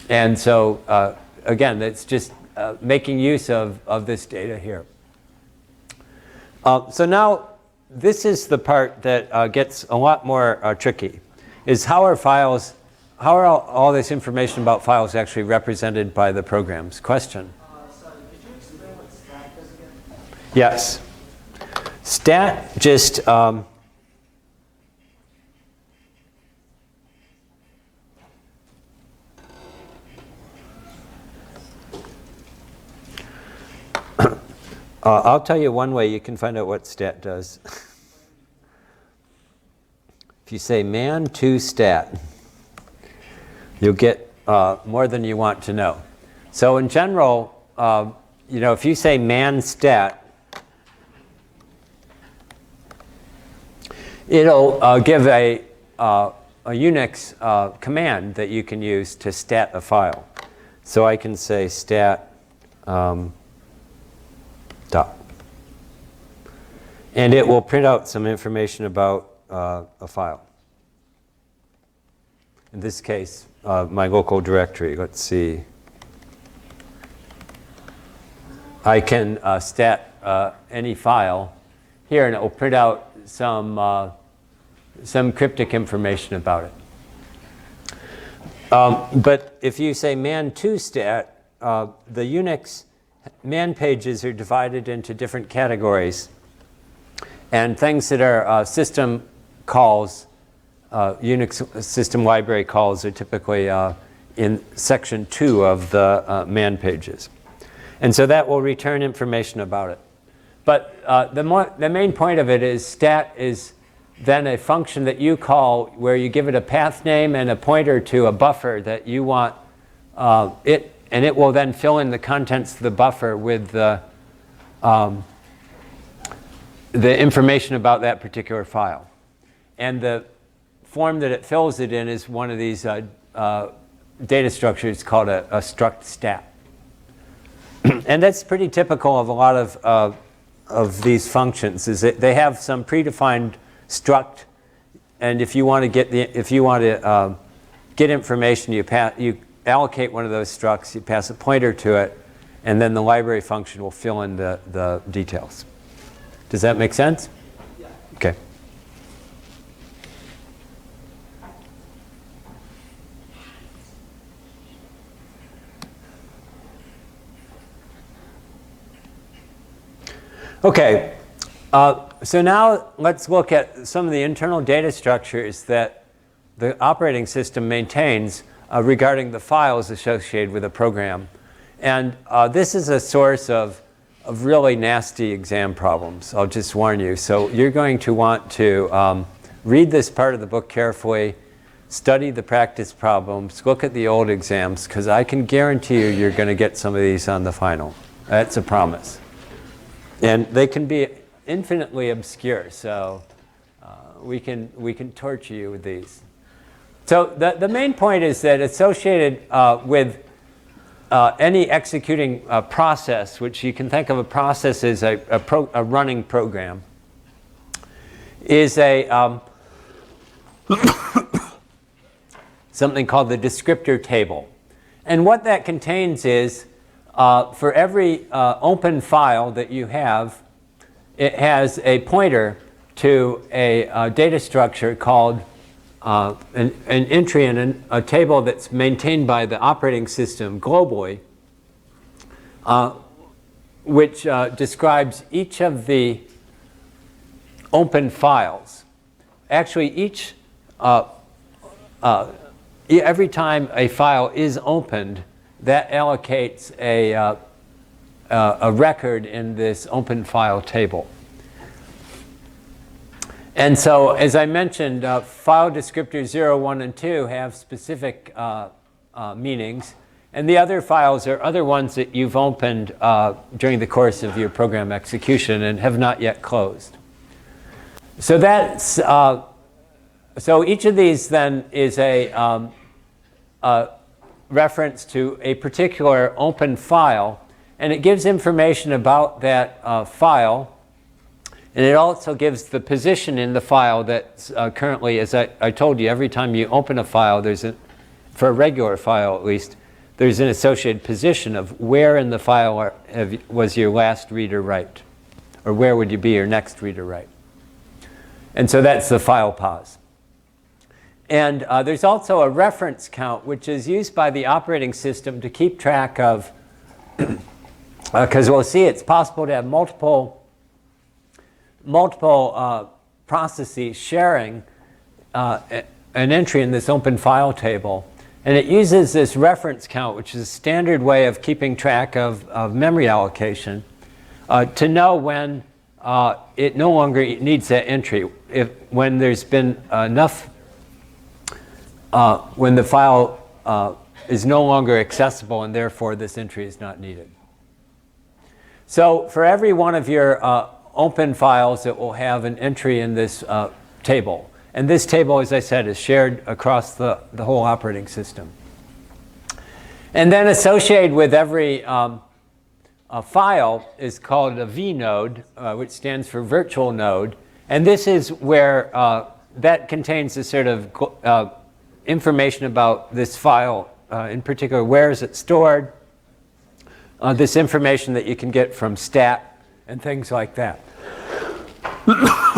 And so, again, that's just making use of this data here. So now, this is the part that gets a lot more tricky, is how are all this information about files actually represented by the programs? Question? Sorry, could you explain what stat does again? Yes. Stat just I'll tell you one way you can find out what stat does. If you say man to stat, you'll get more than you want to know. So in general, if you say man stat, it'll give a Unix command that you can use to stat a file. So I can say stat dot. And it will print out some information about a file. In this case, my local directory. Let's see. I can stat any file here, and it will print out some cryptic information about it. But if you say man2stat, the Unix man pages are divided into different categories. And things that are system calls, Unix system library calls, are typically in section 2 of the man pages. And so that will return information about it. But the main point of it is stat is then a function that you call where you give it a path name and a pointer to a buffer that you want it, and it will then fill in the contents of the buffer with the information about that particular file. And the form that it fills it in is one of these data structures called a struct stat. And that's pretty typical of a lot of these functions, is that they have some predefined struct, and if you want to get get information, you allocate one of those structs, you pass a pointer to it, and then the library function will fill in the details. Does that make sense? Yeah. Okay. Okay, so now let's look at some of the internal data structures that the operating system maintains regarding the files associated with a program. And this is a source of really nasty exam problems, I'll just warn you. So you're going to want to read this part of the book carefully, study the practice problems, look at the old exams, because I can guarantee you you're going to get some of these on the final. That's a promise. And they can be infinitely obscure, so we can torture you with these. So the main point is that associated with any executing process, which you can think of a process as a running program, is a something called the descriptor table. And what that contains is for every open file that you have, it has a pointer to a data structure called an entry in a table that's maintained by the operating system globally, which describes each of the open files. Actually, every time a file is opened, that allocates a record in this open file table. And so, as I mentioned, file descriptors 0, 1, and 2 have specific meanings. And the other files are other ones that you've opened during the course of your program execution and have not yet closed. So that's so each of these then is a reference to a particular open file, and it gives information about that file, and it also gives the position in the file that's currently, as I told you, every time you open a file, for a regular file at least, there's an associated position of where in the file was your last read or write, or where would you be your next read or write. And so that's the file pos. And there's also a reference count, which is used by the operating system to keep track of, because we'll see it's possible to have multiple processes sharing an entry in this open file table. And it uses this reference count, which is a standard way of keeping track of memory allocation, to know when it no longer needs that entry. When there's been enough, when the file is no longer accessible and therefore this entry is not needed. So for every one of your open files, it will have an entry in this table. And this table, as I said, is shared across the whole operating system. And then associated with every file is called a vnode, which stands for virtual node. And this is where that contains a sort of information about this file, in particular, where is it stored, this information that you can get from stat and things like that.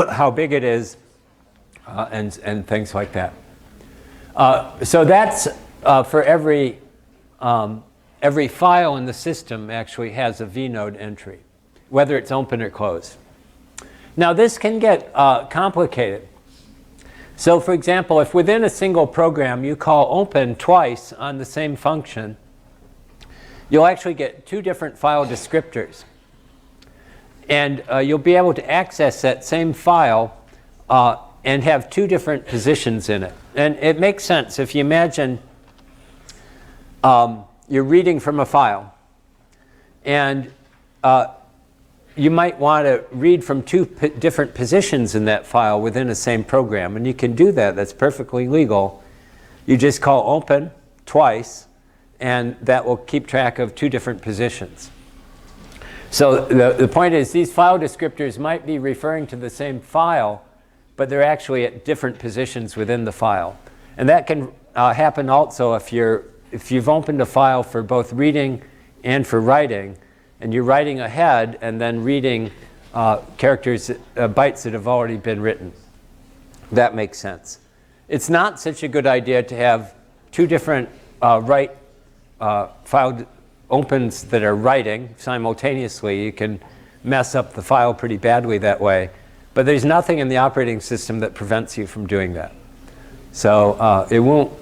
How big it is and things like that. So that's for every file in the system actually has a vnode entry, whether it's open or closed. Now this can get complicated. So for example, if within a single program you call open twice on the same function, you'll actually get two different file descriptors. And you'll be able to access that same file and have two different positions in it. And it makes sense. If you imagine you're reading from a file, and you might want to read from two different positions in that file within the same program. And you can do that. That's perfectly legal. You just call open twice, and that will keep track of two different positions. So the point is, these file descriptors might be referring to the same file, but they're actually at different positions within the file. And that can happen also if you've opened a file for both reading and for writing, and you're writing ahead and then reading characters, bytes that have already been written. That makes sense. It's not such a good idea to have two different write file opens that are writing simultaneously. You can mess up the file pretty badly that way. But there's nothing in the operating system that prevents you from doing that. So it won't.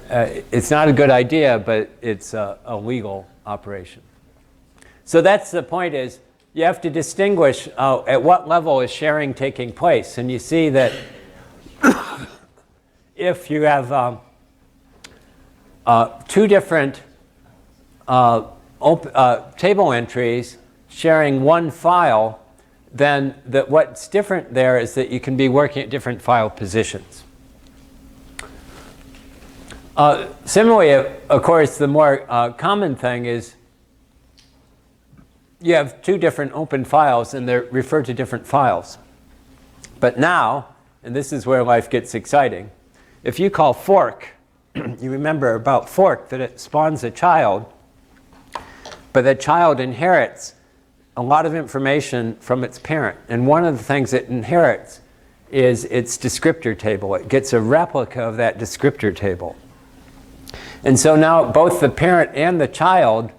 It's not a good idea, but it's a legal operation. So that's the point, is you have to distinguish at what level is sharing taking place. And you see that if you have two different table entries sharing one file, then what's different there is that you can be working at different file positions. Similarly, of course, the more common thing is you have two different open files and they're referred to different files. But now, and this is where life gets exciting, if you call fork, you remember about fork that it spawns a child, but the child inherits a lot of information from its parent. And one of the things it inherits is its descriptor table. It gets a replica of that descriptor table. And so now both the parent and the child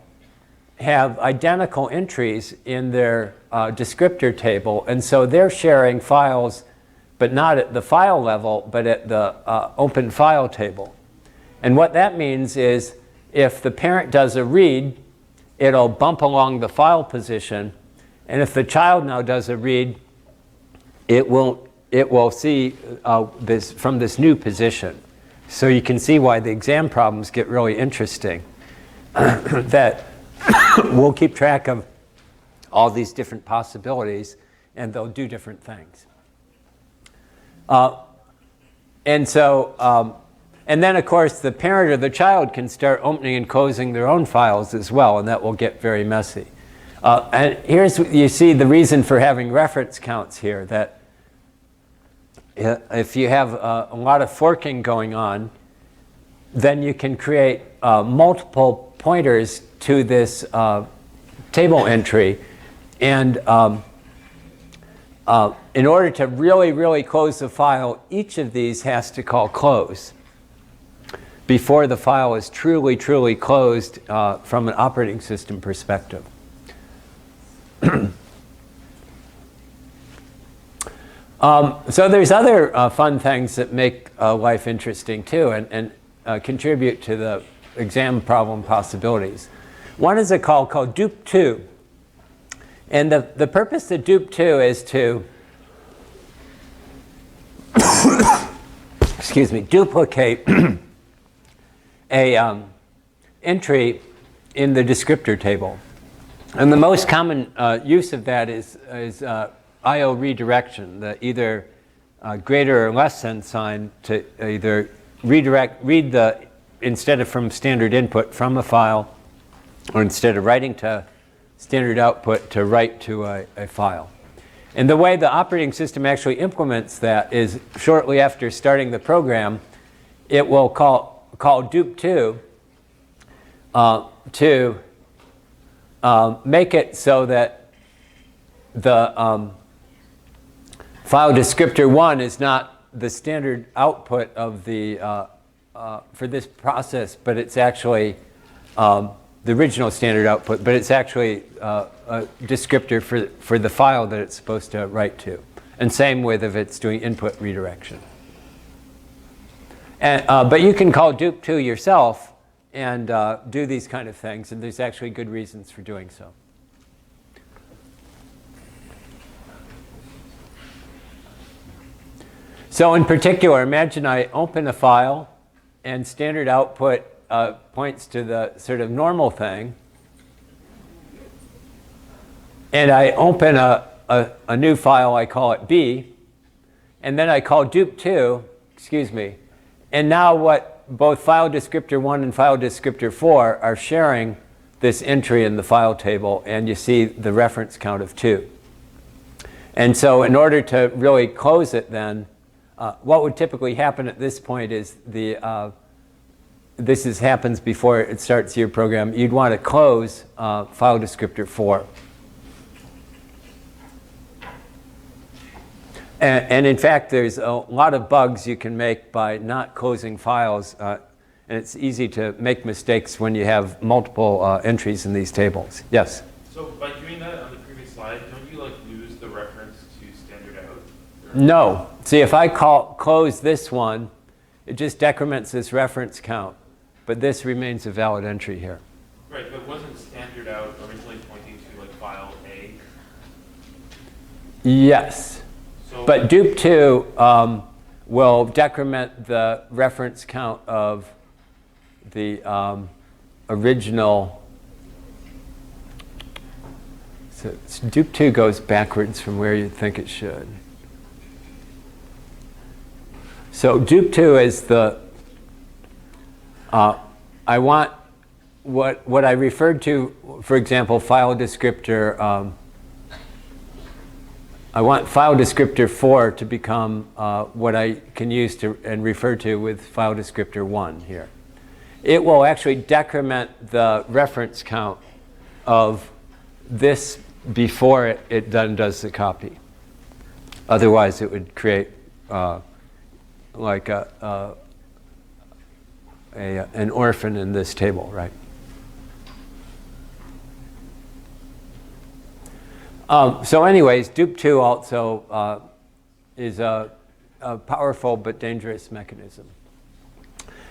have identical entries in their descriptor table. And so they're sharing files, but not at the file level, but at the open file table. And what that means is if the parent does a read, it'll bump along the file position. And if the child now does a read, it will see this from this new position. So you can see why the exam problems get really interesting. That we'll keep track of all these different possibilities, and they'll do different things. And then, of course, the parent or the child can start opening and closing their own files as well, and that will get very messy. And here's, you see the reason for having reference counts here, that if you have a lot of forking going on, then you can create multiple pointers to this table entry. And in order to really, really close the file, each of these has to call close before the file is truly, truly closed from an operating system perspective. So there's other fun things that make life interesting too, and contribute to the exam problem possibilities. One is a call called dupe2. And the purpose of dupe2 is to excuse me, duplicate a entry in the descriptor table. And the most common use of that is IO redirection, the either greater or less than sign to either read instead of from standard input from a file, or instead of writing to standard output to write to a file. And the way the operating system actually implements that is shortly after starting the program, it will call dupe2 to make it so that the file descriptor 1 is not the standard output of the for this process, but it's actually the original standard output, but it's actually a descriptor for the file that it's supposed to write to. And same with if it's doing input redirection. And, but you can call dupe2 yourself and do these kind of things, and there's actually good reasons for doing so. So in particular, imagine I open a file and standard output points to the sort of normal thing. And I open a new file, I call it B, and then I call dupe2, excuse me, and now what both file descriptor 1 and file descriptor 4 are sharing this entry in the file table, and you see the reference count of 2. And so in order to really close it then, what would typically happen at this point is this happens before it starts your program. You'd want to close file descriptor 4. And in fact, there's a lot of bugs you can make by not closing files. And it's easy to make mistakes when you have multiple entries in these tables. Yes? So by doing that on the previous slide, don't you like lose the reference to standard out? Or? No. See, if I close this one, it just decrements this reference count. But this remains a valid entry here. Right, but wasn't standard out originally pointing to like file A? Yes. So But dupe2 will decrement the reference count of the original. So dupe2 goes backwards from where you'd think it should. So dupe2 is the, I want what I referred to, for example, file descriptor, I want file descriptor 4 to become what I can use to and refer to with file descriptor 1 here. It will actually decrement the reference count of this before it then does the copy. Otherwise, it would create like an orphan in this table, right? So anyways, dupe2 also is a powerful but dangerous mechanism.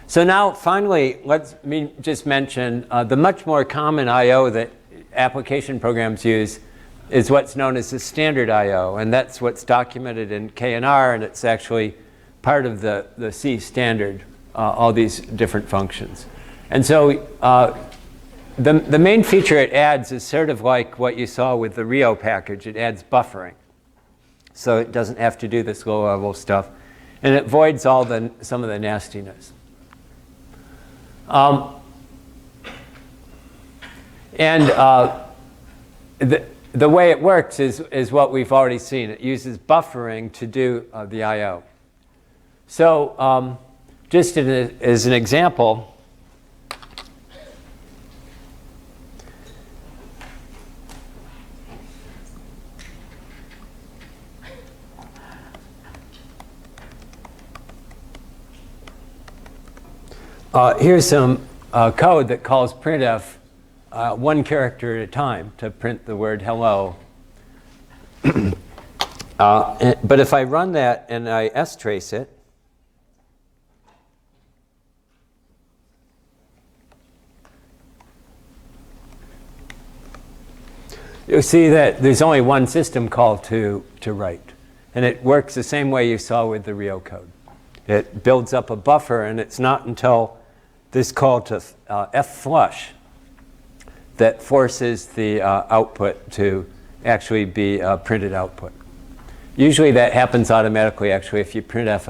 So now finally, let me just mention the much more common I/O that application programs use is what's known as the standard I/O, and that's what's documented in KNR, and it's actually part of the C standard, all these different functions. And so the main feature it adds is sort of like what you saw with the Rio package. It adds buffering. So it doesn't have to do this low-level stuff. And it avoids all some of the nastiness. The way it works is what we've already seen. It uses buffering to do the I/O. So just as an example, here's some code that calls printf one character at a time to print the word hello. But if I run that and I strace it, you'll see that there's only one system call to write. And it works the same way you saw with the Rio code. It builds up a buffer, and it's not until this call to fflush that forces the output to actually be a printed output. Usually that happens automatically, actually, if you printf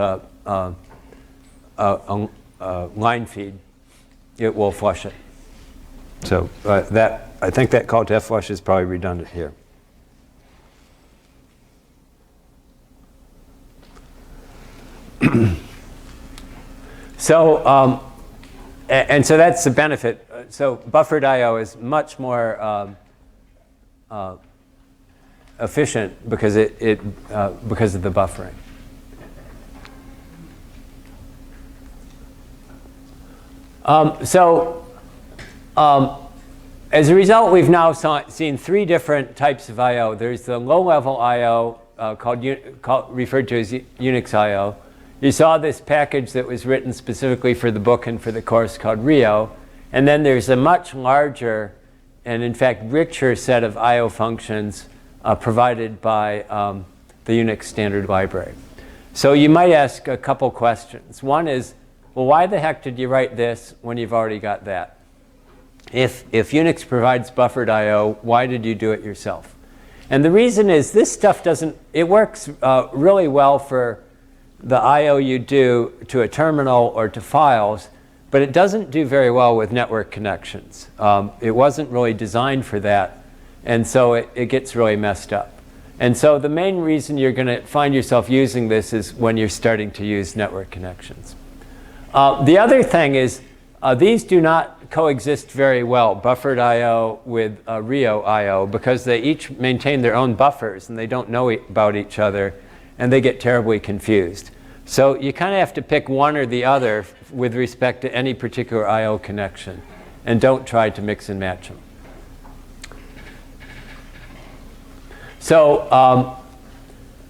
a line feed, it will flush it. So I think that call to fflush is probably redundant here. So, and so that's the benefit. So buffered I/O is much more efficient because because of the buffering. As a result, we've now seen three different types of I/O. There's the low-level I/O referred to as Unix I/O. You saw this package that was written specifically for the book and for the course called Rio. And then there's a much larger and, in fact, richer set of I/O functions provided by the Unix standard library. So you might ask a couple questions. One is, well, why the heck did you write this when you've already got that? If Unix provides buffered I/O, why did you do it yourself? And the reason is this stuff it works really well for the I/O you do to a terminal or to files, but it doesn't do very well with network connections. It wasn't really designed for that, and so it gets really messed up. And so the main reason you're going to find yourself using this is when you're starting to use network connections. The other thing is these do not coexist very well, buffered I/O with Rio I/O, because they each maintain their own buffers and they don't know about each other, and they get terribly confused. So you kind of have to pick one or the other with respect to any particular I/O connection, and don't try to mix and match them. So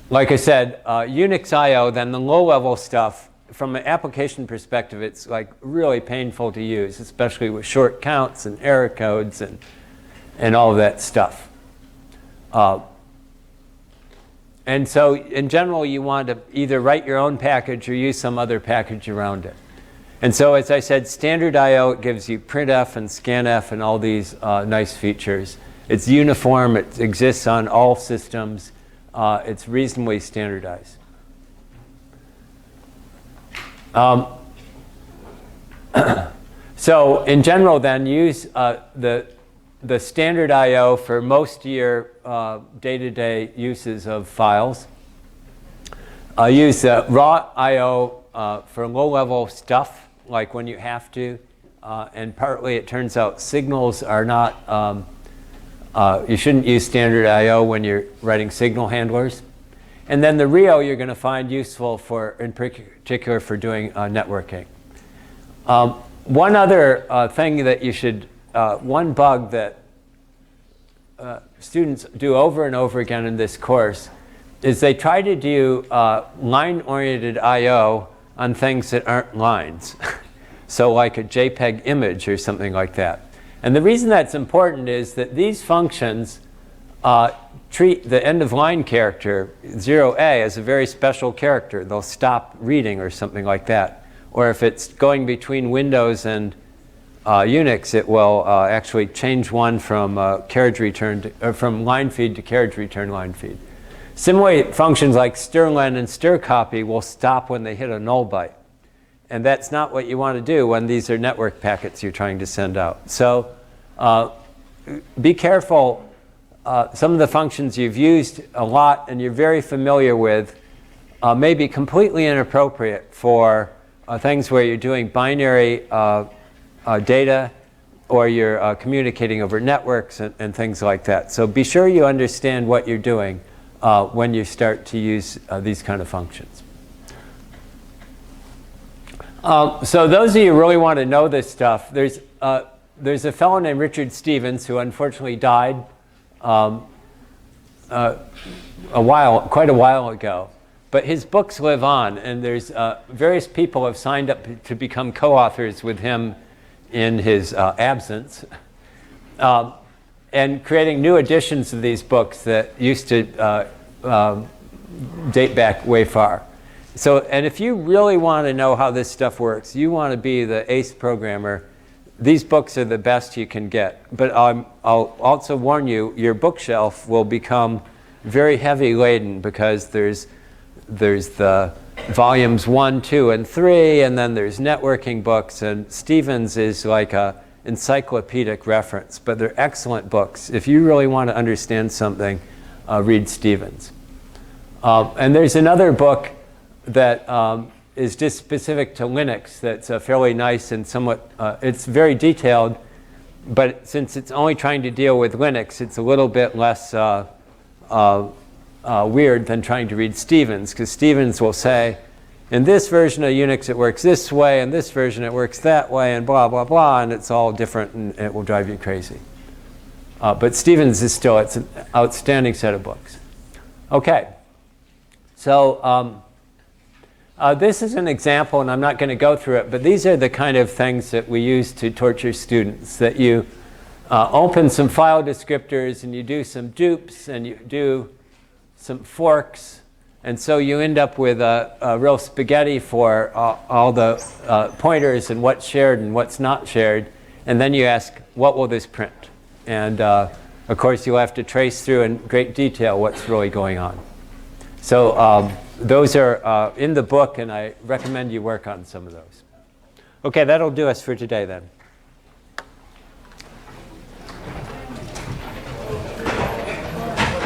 like I said, Unix I/O, then the low-level stuff, from an application perspective, it's like really painful to use, especially with short counts and error codes and all of that stuff. And so in general, you want to either write your own package or use some other package around it. And so as I said, standard I/O, it gives you printf and scanf and all these nice features. It's uniform. It exists on all systems. It's reasonably standardized. So in general, then, use the standard I/O for most of your day-to-day uses of files. Use raw I/O for low-level stuff, like when you have to. And partly, it turns out, signals are not, you shouldn't use standard I/O when you're writing signal handlers. And then the Rio you're going to find useful for, in particular, for doing networking. One other thing that you should, one bug that students do over and over again in this course is they try to do line-oriented I/O on things that aren't lines. So like a JPEG image or something like that. And the reason that's important is that these functions treat the end-of-line character, 0A, as a very special character. They'll stop reading or something like that. Or if it's going between Windows and Unix, it will actually change one from carriage return from line feed to carriage return line feed. Similarly, functions like strlen and strcopy will stop when they hit a null byte. And that's not what you want to do when these are network packets you're trying to send out. So be careful. Some of the functions you've used a lot and you're very familiar with may be completely inappropriate for things where you're doing binary data or you're communicating over networks and things like that. So be sure you understand what you're doing when you start to use these kind of functions. So those of you who really want to know this stuff, there's a fellow named Richard Stevens who unfortunately died quite a while ago. But his books live on, and there's various people have signed up to become co-authors with him in his absence, and creating new editions of these books that used to date back way far. So, and if you really want to know how this stuff works, you want to be the ace programmer, these books are the best you can get. But I'll also warn you, your bookshelf will become very heavy laden because there's the volumes 1, 2, and 3, and then there's networking books, and Stevens is like a encyclopedic reference, but they're excellent books. If you really want to understand something, read Stevens. And there's another book that is just specific to Linux that's fairly nice and somewhat, it's very detailed, but since it's only trying to deal with Linux, it's a little bit less weird than trying to read Stevens, because Stevens will say, in this version of Unix it works this way, in this version it works that way, and blah, blah, blah, and it's all different, and it will drive you crazy. But Stevens is still, it's an outstanding set of books. Okay, so this is an example, and I'm not going to go through it, but these are the kind of things that we use to torture students, that you open some file descriptors, and you do some dupes, and you do some forks, and so you end up with a real spaghetti for all the pointers and what's shared and what's not shared, and then you ask, what will this print? And of course, you'll have to trace through in great detail what's really going on. So those are in the book, and I recommend you work on some of those. Okay, that'll do us for today then.